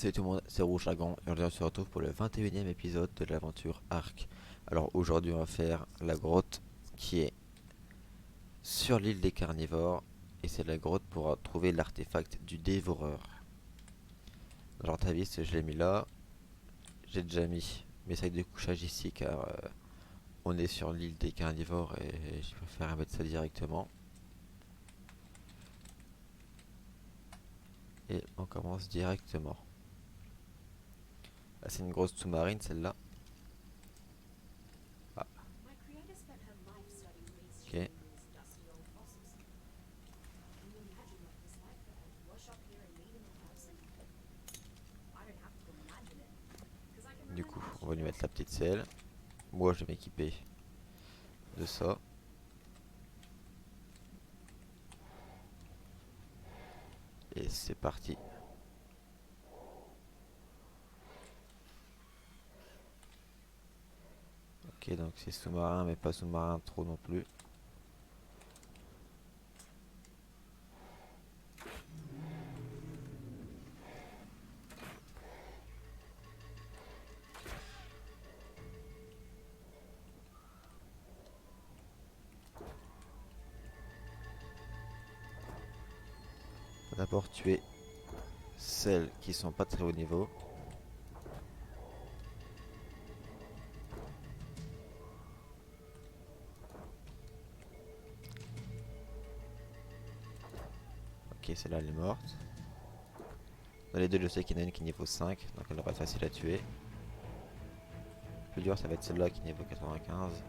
Salut tout le monde, c'est Rouge Dragon et aujourd'hui on se retrouve pour le 21e épisode de l'aventure Ark. Alors aujourd'hui on va faire la grotte qui est sur l'île des carnivores et c'est la grotte pour trouver l'artefact du dévoreur. Genre t'as vu, je l'ai mis là, j'ai déjà mis mes sacs de couchage ici car on est sur l'île des carnivores et je préfère mettre ça directement. Et on commence directement. Ah, c'est une grosse sous-marine celle-là. Ah, ok. Du coup, on va lui mettre la petite selle. Moi, je vais m'équiper de ça. Et c'est parti. Ok, donc c'est sous-marin, mais pas sous-marin trop non plus. On va d'abord tuer celles qui sont pas très haut niveau. Ok, celle-là elle est morte. Dans les deux, je sais qu'il y en a une qui est niveau 5, donc elle devrait être facile à tuer. Le plus dur, ça va être celle-là qui est niveau 95.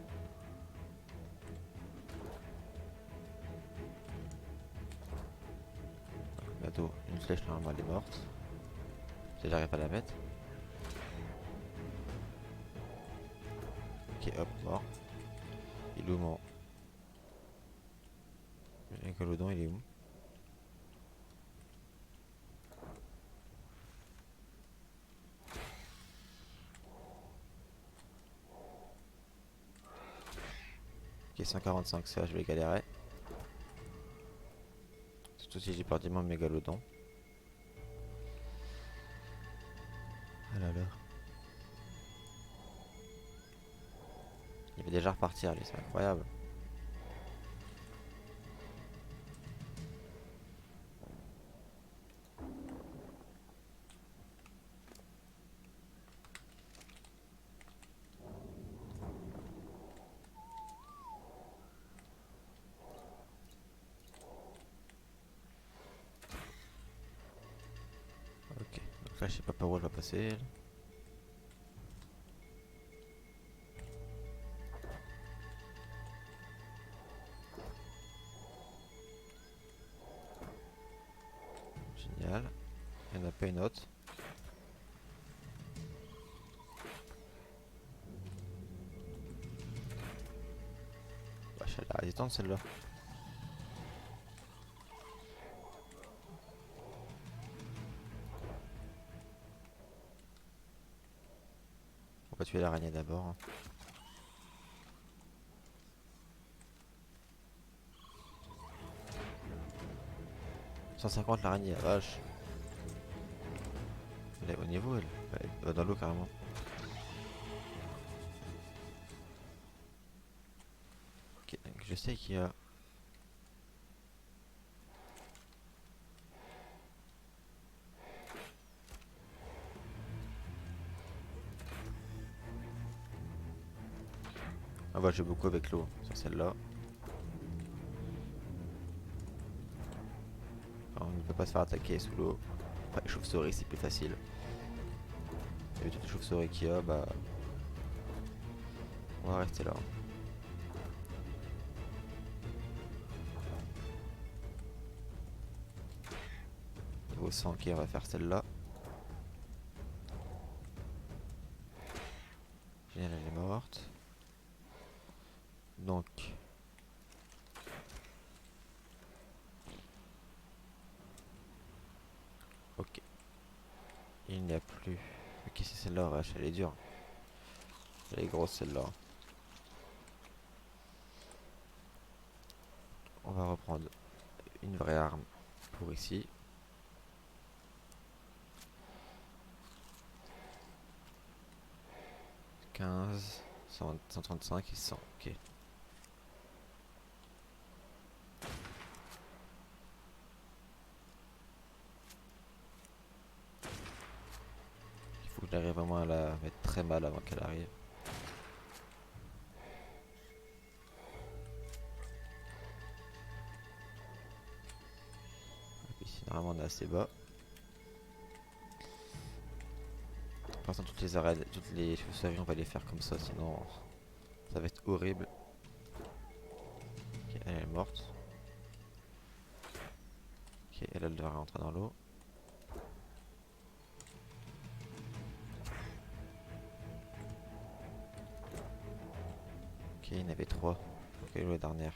Donc, bientôt, une flèche normalement elle est morte. Si j'arrive à la mettre. Ok, hop, mort. Il est où mon mégalodon, il est où? Ok, 145, ça, je vais galérer. Surtout si j'ai perdu mon mégalodon. Ah là là. Il va déjà repartir, lui, c'est incroyable. Ok, donc là, je sais pas par où elle va passer, elle. Génial. Il n'y en a pas une autre. Wesh, elle a la résistance celle-là. On va tuer l'araignée d'abord, hein. 150 l'araignée, la vache. Elle est au niveau, elle. Elle va dans l'eau carrément. Ok, donc je sais qu'il y a. On va jouer beaucoup avec l'eau sur celle-là. On ne peut pas se faire attaquer sous l'eau. Enfin, les chauves-souris, c'est plus facile. Et vu toutes les chauves-souris qu'il y a, bah. On va rester là. Niveau 100, ok, on va faire celle-là. Génial, elle est morte. Donc. Ok. Il n'y a plus. Ok, c'est celle-là, vache, elle est dure. Elle est grosse celle-là. On va reprendre une vraie arme pour ici. 115, 135 et 100. Ok. Il faut que j'arrive vraiment à la mettre très mal avant qu'elle arrive. Ici, normalement, on est assez bas. Par contre, toutes les arènes, toutes les chauves-souris, on va les faire comme ça, sinon ça va être horrible. Ok, elle est morte. Ok, elle devrait rentrer dans l'eau. Ok, il y en avait 3. Ok, la dernière.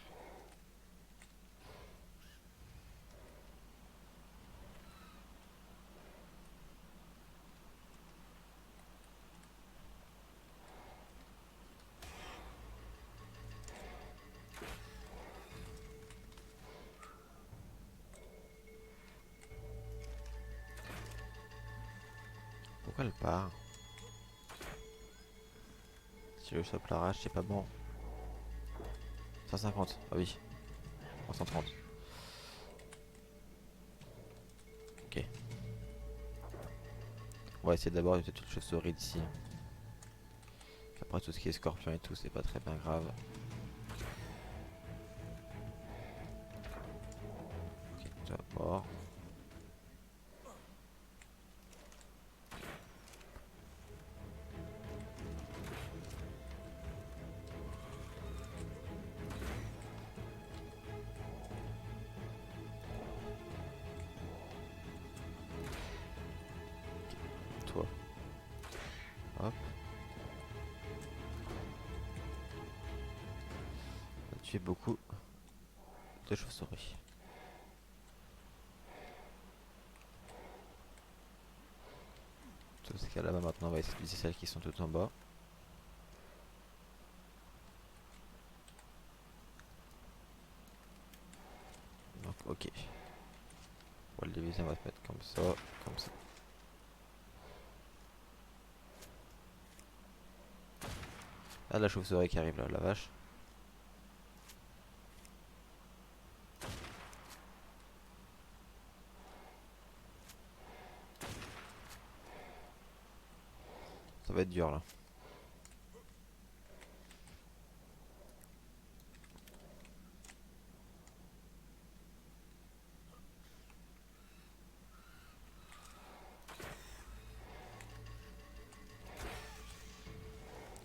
Pourquoi elle part? Si le chope l'arrache, c'est pas bon. 150, ah oui. 130. Ok. On va essayer d'abord d'éviter toute chauve-souris d'ici. Après tout ce qui est scorpion et tout, c'est pas très bien grave. Ok, toi mort. Toi. Hop. On a tué beaucoup de chauves-souris. Tout ce cas là-bas maintenant, on va essayer d'utiliser celles qui sont tout en bas. Donc, ok. Pour le diviser, on va se mettre comme ça, comme ça. Ah, la chauve-souris qui arrive là, la vache. Ça va être dur là.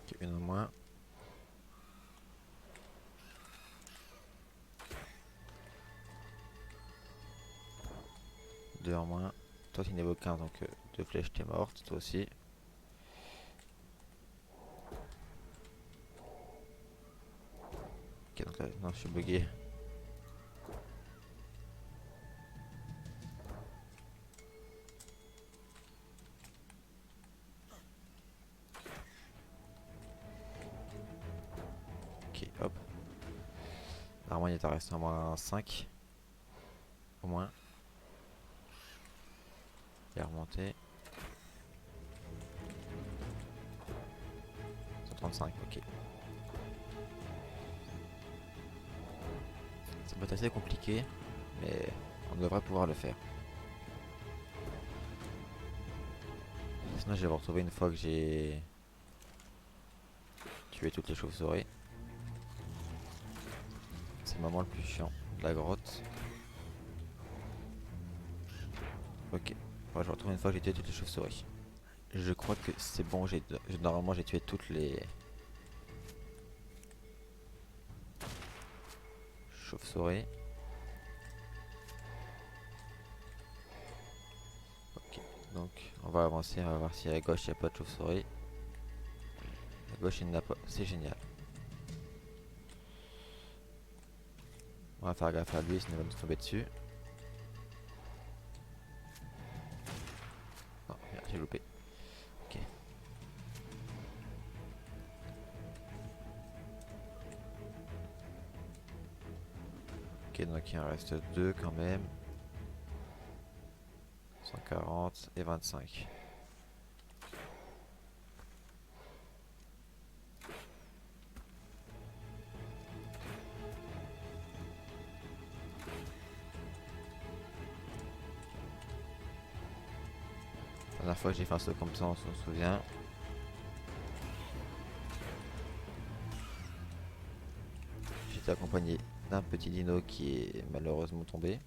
Ok, une en moins. Deux en moins. Toi, tu niveau 15, donc deux flèches, t'es morte. Toi aussi. Ok, donc là, non, je suis bugué. Ok, hop. Normalement, il t'en reste au moins 5. Au moins. Il est remonté. 135, ok. Ça peut être assez compliqué, mais on devrait pouvoir le faire. Sinon, je vais vous retrouver une fois que j'ai tué toutes les chauves-souris. C'est le moment le plus chiant de la grotte. Ok. Moi, je retrouve une fois que j'ai tué toutes les chauves-souris. Je crois que c'est bon, normalement j'ai tué toutes les chauves-souris. Ok, donc on va avancer, on va voir si à gauche il n'y a pas de chauve-souris. À gauche il n'y en a pas, c'est génial. On va faire gaffe à lui, sinon il va nous tomber dessus. Non, merde, j'ai loupé. Ok. Ok, donc il en reste deux quand même. 140 et 25. dernière fois que j'ai fait un saut comme ça, on s'en souvient. J'étais accompagné d'un petit dino qui est malheureusement tombé.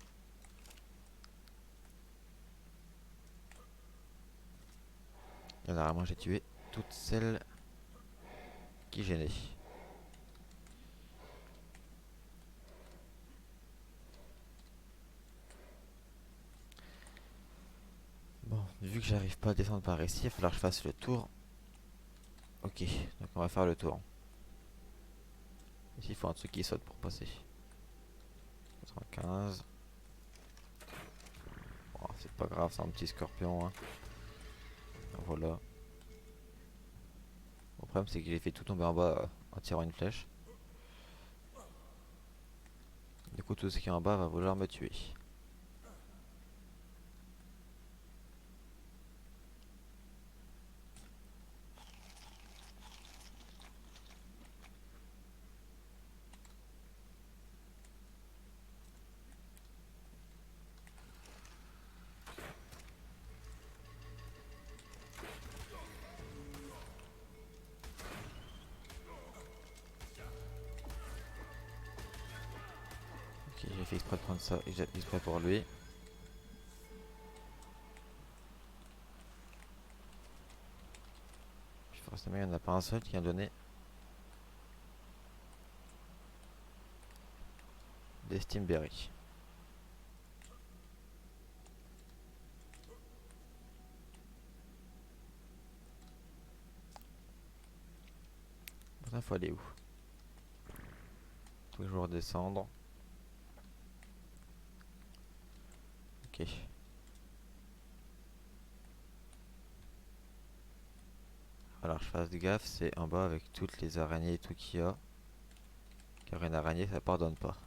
Et normalement j'ai tué toutes celles qui gênaient. Bon, vu que j'arrive pas à descendre par ici, il va falloir que je fasse le tour. Ok, donc on va faire le tour. Ici il faut un truc qui saute pour passer. 95. Bon, c'est pas grave, c'est un petit scorpion. Hein. Voilà. Le problème c'est que j'ai fait tout tomber en bas en tirant une flèche. Du coup tout ce qui est en bas va vouloir me tuer. Ok, j'ai fait exprès de prendre ça, j'ai fait exprès pour lui. Puis forcément il n'y en a pas un seul qui a donné des Steamberry. Maintenant faut aller où? Toujours descendre. Ok. Alors je fasse gaffe, c'est en bas avec toutes les araignées et tout qu'il y a. Car une araignée ça pardonne pas.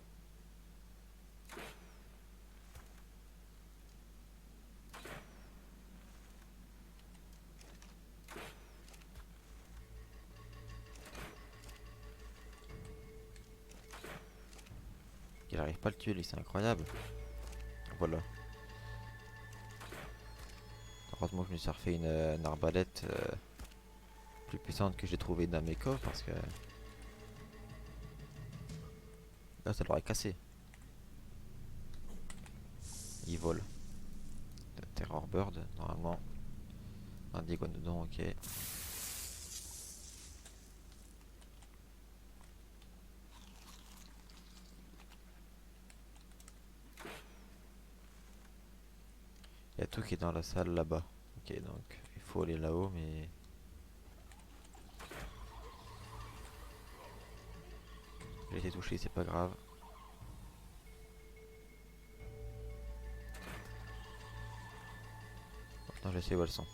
Il arrive pas à le tuer lui, c'est incroyable. Voilà. Heureusement que je me suis refait une arbalète plus puissante que j'ai trouvé dans mes coffres parce que là ça l'aurait cassé. Il vole. Terror Bird normalement. Un Digonodon, ok. Il y a tout qui est dans la salle là-bas. Ok, donc il faut aller là-haut, mais j'ai été touché, c'est pas grave. Maintenant je sais où elles sont.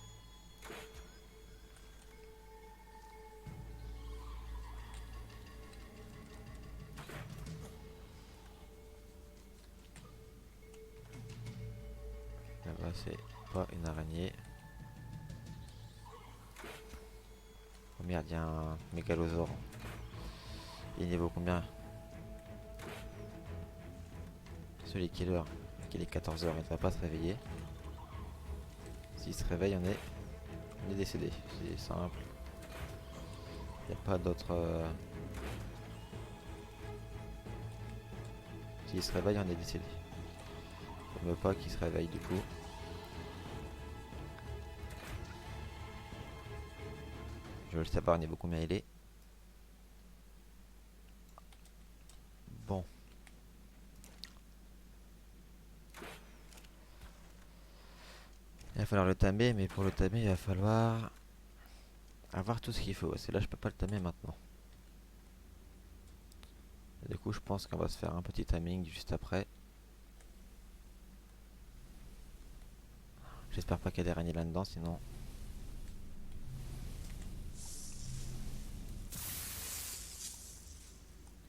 Là-bas c'est pas une araignée. Oh merde, il y a un mégalosaure. Il est niveau combien? Celui qui est l'heure, qu'il est 14 h, il ne va pas se réveiller. S'il se réveille, on est décédé. C'est simple. Il n'y a pas d'autre. S'il se réveille, on est décédé. Je ne veux pas qu'il se réveille du coup. Je veux le savoir niveau combien il est. Bon. Il va falloir le tamer, mais pour le tamer, il va falloir avoir tout ce qu'il faut. C'est là, je peux pas le tamer maintenant. Et du coup, je pense qu'on va se faire un petit timing juste après. J'espère pas qu'il y a des araignées là-dedans, sinon.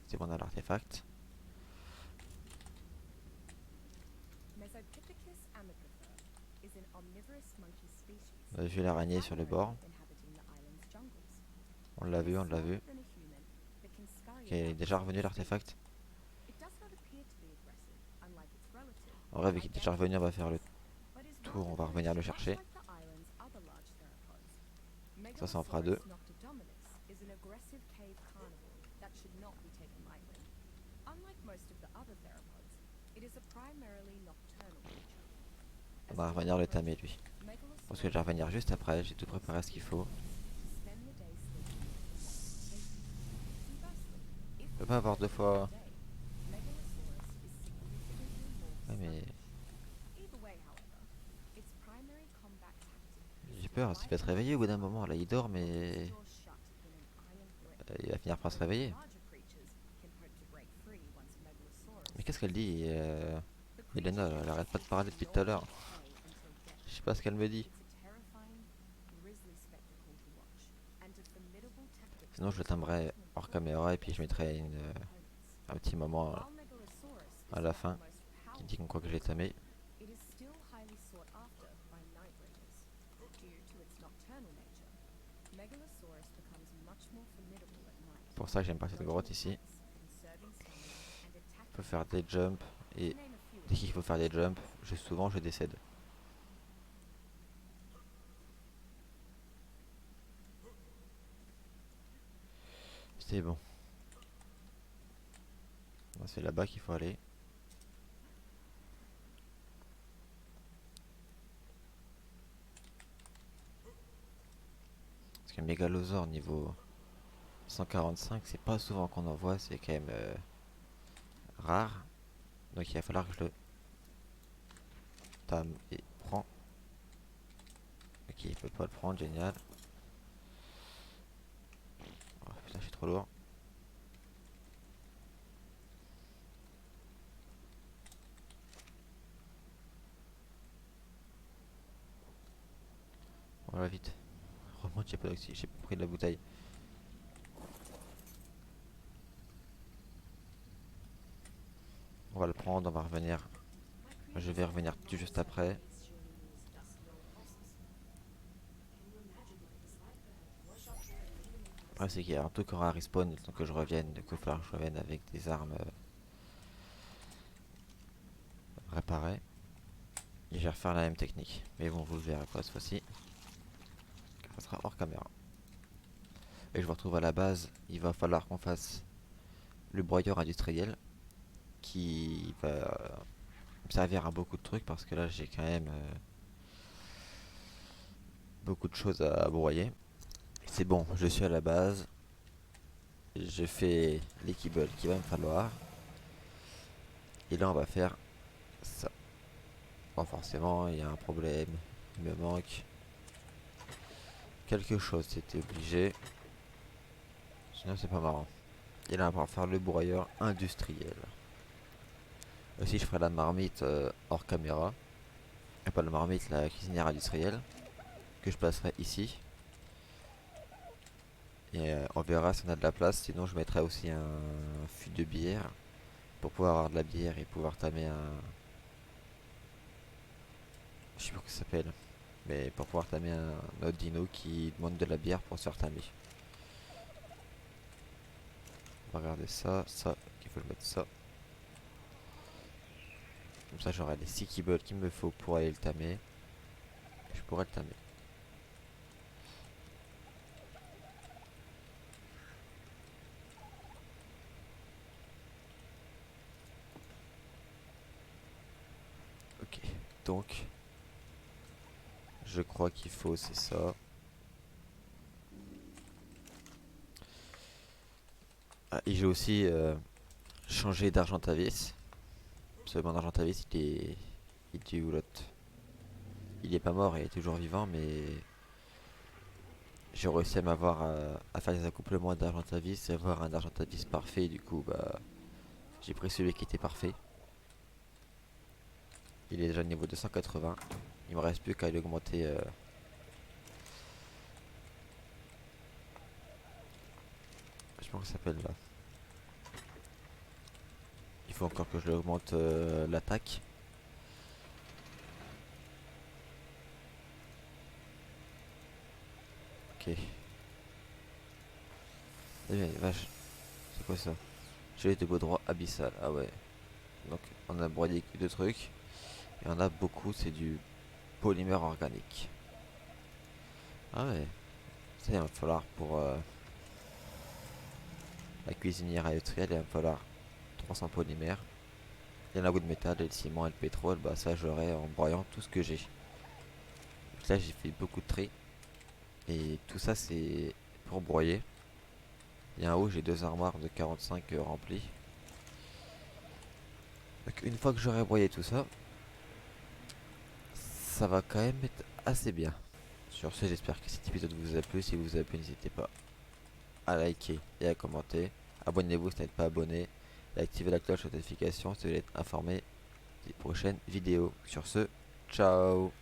C'est bon, on a l'artefact. On a vu l'araignée sur le bord. On l'a vu, on l'a vu. Ok, il est déjà revenu l'artefact. En vrai, vu qu'il est déjà revenu, on va faire le tour, on va revenir le chercher. Ça en fera deux. Megalosaurus noctodominus is an aggressive cave carnivore that should not be taken lightly. Unlike most of the other theropods, it is a primarily nocturnal creature. On As va a revenir le decomposing, tamer lui. Parce que je Megalosaurus vais revenir juste après, j'ai tout wants préparé ce to qu'il eat faut. to spend the day sleeping and not satiety. Conversely, if Je peux we pas avoir prey deux during the fois. day, Megalosaurus is significantly more Ouais mais sluggish. Either way, however, its primary combat tactic is j'ai to peur, il fight va se off réveiller au bout d'un surrounding moment. Là il dort with its mais jaws shut in an iron grip. il va finir par se Only réveiller. larger creatures can hope to break free once a Megalosaurus Mais qu'est-ce qu'elle is dit The Elena, creature elle arrête pas de seeks parler to depuis tout gnaw à at l'heure. its prey until death. Je sais pas ce qu'elle me dit. It's a terrifying, grisly spectacle to watch, and a formidable tactic Sinon je le timerai hors caméra et puis je mettrai un petit moment While Megalosaurus is à la not the fin most qui dit qu'on powerful croit que j'ai tamé. it is still highly sought after by night raiders. Due to its nocturnal nature, Megalosaurus becomes much more formidable at night. C'est pour ça que j'aime pas cette grotte ici. Conserving stamina and Il faut attacking faire des jumps et to name a few dès qu'il faut faire des jumps, souvent je décède. C'est bon. C'est là-bas qu'il faut aller. Parce que Mégalosaure niveau 145, c'est pas souvent qu'on en voit, c'est quand même rare. Donc il va falloir que je le tame et prends. Ok, il peut pas le prendre, génial. Oh putain, je suis trop lourd. Voilà, vite. Remonte, j'ai pas d'oxygène, j'ai pas pris de la bouteille. On va le prendre, on va revenir. Je vais revenir tout juste après. Après, c'est qu'il y a un truc qui aura respawn, le temps que je revienne. Du coup, il va falloir que je revienne avec des armes réparées. Et je vais refaire la même technique. Mais bon, vous le verrez pas cette fois-ci. Ça sera hors caméra. Et je vous retrouve à la base. Il va falloir qu'on fasse le broyeur industriel. Qui va me servir à beaucoup de trucs. Parce que là, j'ai quand même beaucoup de choses à broyer. C'est bon, je suis à la base. Je fais les kibbles qu'il va me falloir. Et là, on va faire ça. Bon, forcément, il y a un problème. Il me manque quelque chose, c'était obligé. Sinon, c'est pas marrant. Et là, on va faire le broyeur industriel. Aussi, je ferai la marmite hors caméra. Et pas la marmite, la cuisinière industrielle. Que je placerai ici. Et on verra si on a de la place. Sinon, je mettrai aussi un fût de bière. Pour pouvoir avoir de la bière et pouvoir tamer un. Je sais pas comment ça s'appelle. Mais pour pouvoir tamer un autre dino qui demande de la bière pour se faire tamer. On va regarder ça, ça, il faut que je mette ça. Comme ça j'aurai les 6 kibbles qu'il me faut pour aller le tamer. Je pourrais le tamer. Ok, donc je crois qu'il faut, c'est ça. Ah, et j'ai aussi changé d'Argentavis. Parce que mon Argentavis il est où l'autre? Il est pas mort, il est toujours vivant, mais j'ai réussi à m'avoir à faire des accouplements d'Argentavis et avoir un Argentavis parfait. Du coup, bah j'ai pris celui qui était parfait. Il est déjà niveau 280. Il me reste plus qu'à l'augmenter. Je sais pas comment ça s'appelle là. Il faut encore que je l'augmente l'attaque. Ok. Eh bien, vache. C'est quoi ça? J'ai de beaux droits abyssal. Ah ouais. Donc on a broyé que deux trucs. Et on a beaucoup, c'est du polymère organique. Ah ouais. ça, il va me falloir pour la cuisinière industrielle, il va me falloir 300 polymères. Et la bout de métal et le ciment et le pétrole, bah ça j'aurai en broyant tout ce que j'ai. Donc là j'ai fait beaucoup de tri. Et tout ça c'est pour broyer. Et en haut j'ai deux armoires de 45 remplies. Donc une fois que j'aurai broyé tout ça, ça va quand même être assez bien. Sur ce, j'espère que cet épisode vous a plu. Si vous a plu, n'hésitez pas à liker et à commenter. Abonnez-vous si vous n'êtes pas abonné. Et activez la cloche de notification si vous voulez être informé des prochaines vidéos. Sur ce, ciao.